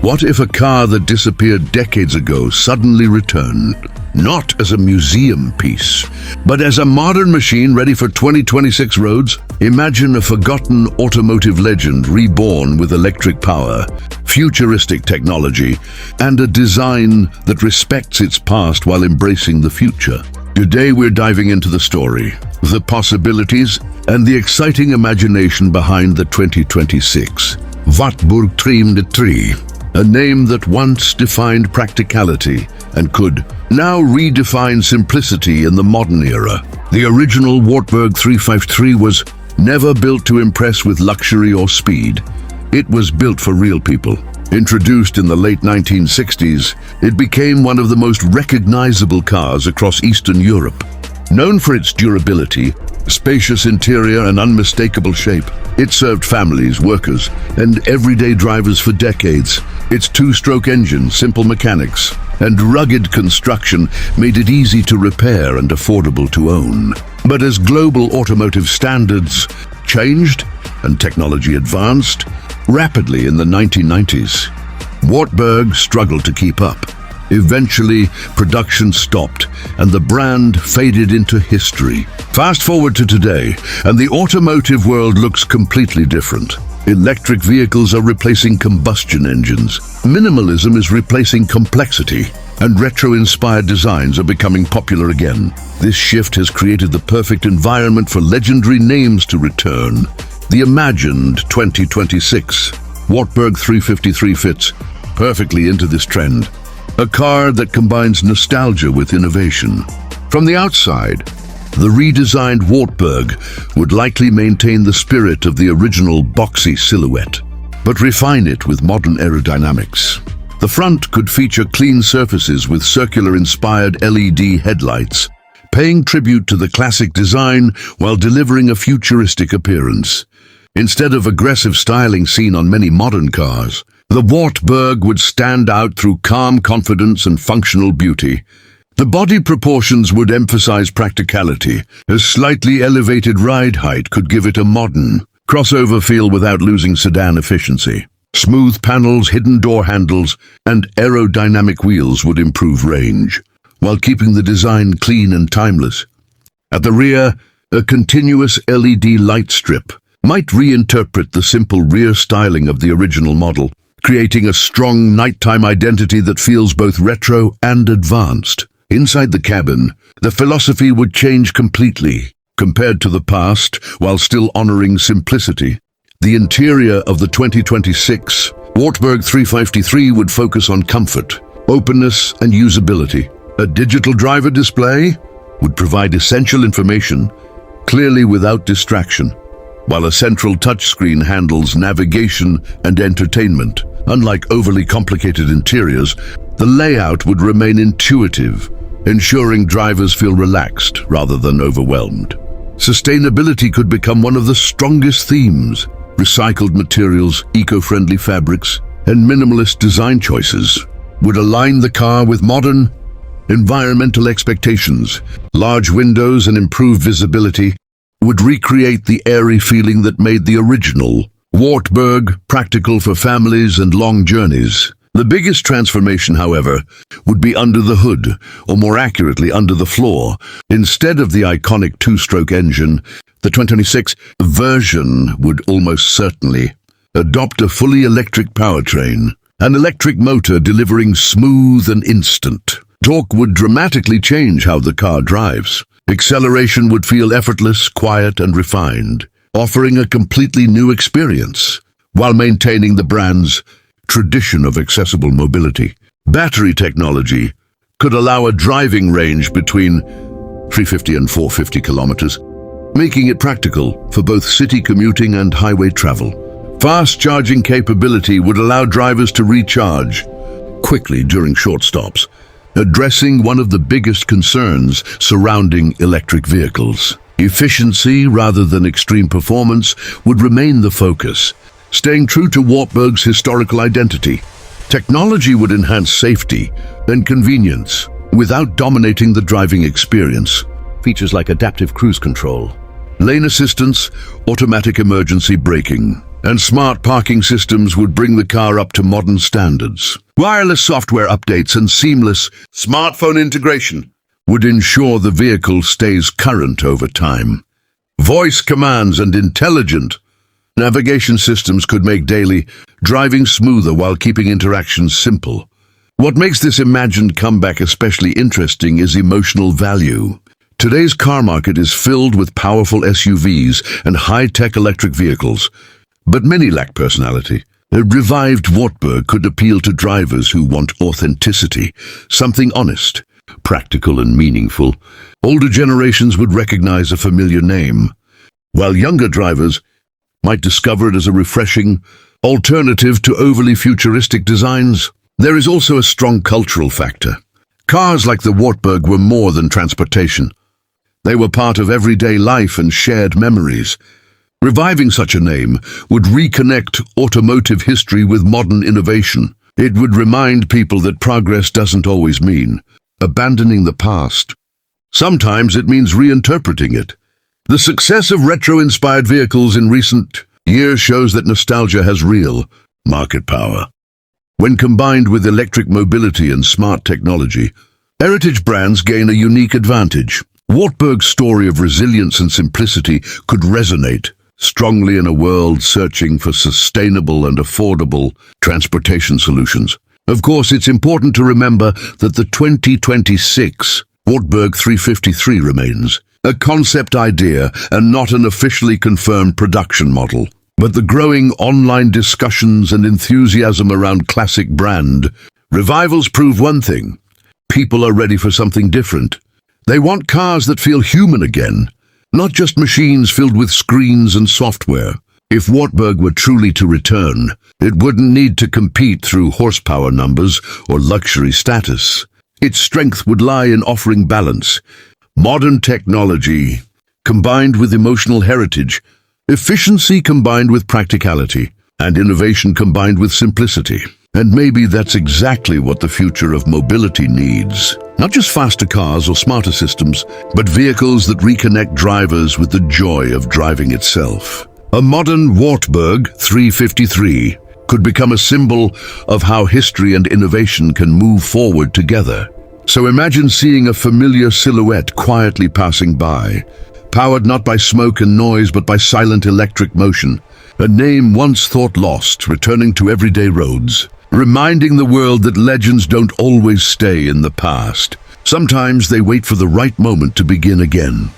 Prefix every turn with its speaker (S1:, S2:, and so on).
S1: What if a car that disappeared decades ago suddenly returned? Not as a museum piece, but as a modern machine ready for 2026 roads? Imagine a forgotten automotive legend reborn with electric power, futuristic technology, and a design that respects its past while embracing the future. Today we're diving into the story, the possibilities, and the exciting imagination behind the 2026 Wartburg trimmed tree, a name that once defined practicality and could now redefine simplicity in the modern era. The original Wartburg 353 was never built to impress with luxury or speed. It was built for real people. Introduced in the late 1960s, it became one of the most recognizable cars across Eastern Europe. Known for its durability, spacious interior, and unmistakable shape, it served families, workers, and everyday drivers for decades. Its two-stroke engine, simple mechanics, and rugged construction made it easy to repair and affordable to own. But as global automotive standards changed and technology advanced rapidly in the 1990s, Wartburg struggled to keep up. Eventually, production stopped and the brand faded into history. Fast forward to today, and the automotive world looks completely different. Electric vehicles are replacing combustion engines. Minimalism is replacing complexity, and retro-inspired designs are becoming popular again. This shift has created the perfect environment for legendary names to return. The imagined 2026 Wartburg 353 fits perfectly into this trend. A car that combines nostalgia with innovation. From the outside, the redesigned Wartburg would likely maintain the spirit of the original boxy silhouette, but refine it with modern aerodynamics. The front could feature clean surfaces with circular-inspired LED headlights, paying tribute to the classic design while delivering a futuristic appearance. Instead of aggressive styling seen on many modern cars, the Wartburg would stand out through calm confidence and functional beauty. The body proportions would emphasize practicality. A slightly elevated ride height could give it a modern, crossover feel without losing sedan efficiency. Smooth panels, hidden door handles, and aerodynamic wheels would improve range, while keeping the design clean and timeless. At the rear, a continuous LED light strip might reinterpret the simple rear styling of the original model, creating a strong nighttime identity that feels both retro and advanced. Inside the cabin, the philosophy would change completely, compared to the past, while still honoring simplicity. The interior of the 2026 Wartburg 353 would focus on comfort, openness, and usability. A digital driver display would provide essential information, clearly without distraction, while a central touchscreen handles navigation and entertainment. Unlike overly complicated interiors, the layout would remain intuitive, ensuring drivers feel relaxed rather than overwhelmed. Sustainability could become one of the strongest themes. Recycled materials, eco-friendly fabrics, and minimalist design choices would align the car with modern, environmental expectations. Large windows and improved visibility would recreate the airy feeling that made the original Wartburg practical for families and long journeys. The biggest transformation, however, would be under the hood, or more accurately, under the floor. Instead of the iconic two-stroke engine, the 2026 version would almost certainly adopt a fully electric powertrain, an electric motor delivering smooth and instant torque would dramatically change how the car drives. Acceleration would feel effortless, quiet, and refined, offering a completely new experience, while maintaining the brand's tradition of accessible mobility. Battery technology could allow a driving range between 350 and 450 kilometers, making it practical for both city commuting and highway travel. Fast charging capability would allow drivers to recharge quickly during short stops, addressing one of the biggest concerns surrounding electric vehicles. Efficiency rather than extreme performance would remain the focus, staying true to Wartburg's historical identity. Technology would enhance safety and convenience without dominating the driving experience. Features like adaptive cruise control, Lane assistance, automatic emergency braking, and smart parking systems would bring the car up to modern standards. Wireless software updates and seamless smartphone integration would ensure the vehicle stays current over time. Voice commands and intelligent navigation systems could make daily driving smoother while keeping interactions simple. What makes this imagined comeback especially interesting is emotional value. Today's car market is filled with powerful SUVs and high-tech electric vehicles, but many lack personality. A revived Wartburg could appeal to drivers who want authenticity, something honest, practical and meaningful. Older generations would recognize a familiar name, while younger drivers might discover it as a refreshing alternative to overly futuristic designs. There is also a strong cultural factor. Cars like the Wartburg were more than transportation. They were part of everyday life and shared memories. Reviving such a name would reconnect automotive history with modern innovation. It would remind people that progress doesn't always mean abandoning the past. Sometimes it means reinterpreting it. The success of retro-inspired vehicles in recent years shows that nostalgia has real market power. When combined with electric mobility and smart technology, heritage brands gain a unique advantage. Wartburg's story of resilience and simplicity could resonate strongly in a world searching for sustainable and affordable transportation solutions. Of course, it's important to remember that the 2026 Wartburg 353 remains a concept idea and not an officially confirmed production model. But the growing online discussions and enthusiasm around classic brand revivals prove one thing: people are ready for something different. They want cars that feel human again, not just machines filled with screens and software. If Wartburg were truly to return, it wouldn't need to compete through horsepower numbers or luxury status. Its strength would lie in offering balance, modern technology combined with emotional heritage, efficiency combined with practicality, and innovation combined with simplicity. And maybe that's exactly what the future of mobility needs. Not just faster cars or smarter systems, but vehicles that reconnect drivers with the joy of driving itself. A modern Wartburg 353 could become a symbol of how history and innovation can move forward together. So imagine seeing a familiar silhouette quietly passing by, powered not by smoke and noise but by silent electric motion. A name once thought lost, returning to everyday roads, reminding the world that legends don't always stay in the past. Sometimes they wait for the right moment to begin again.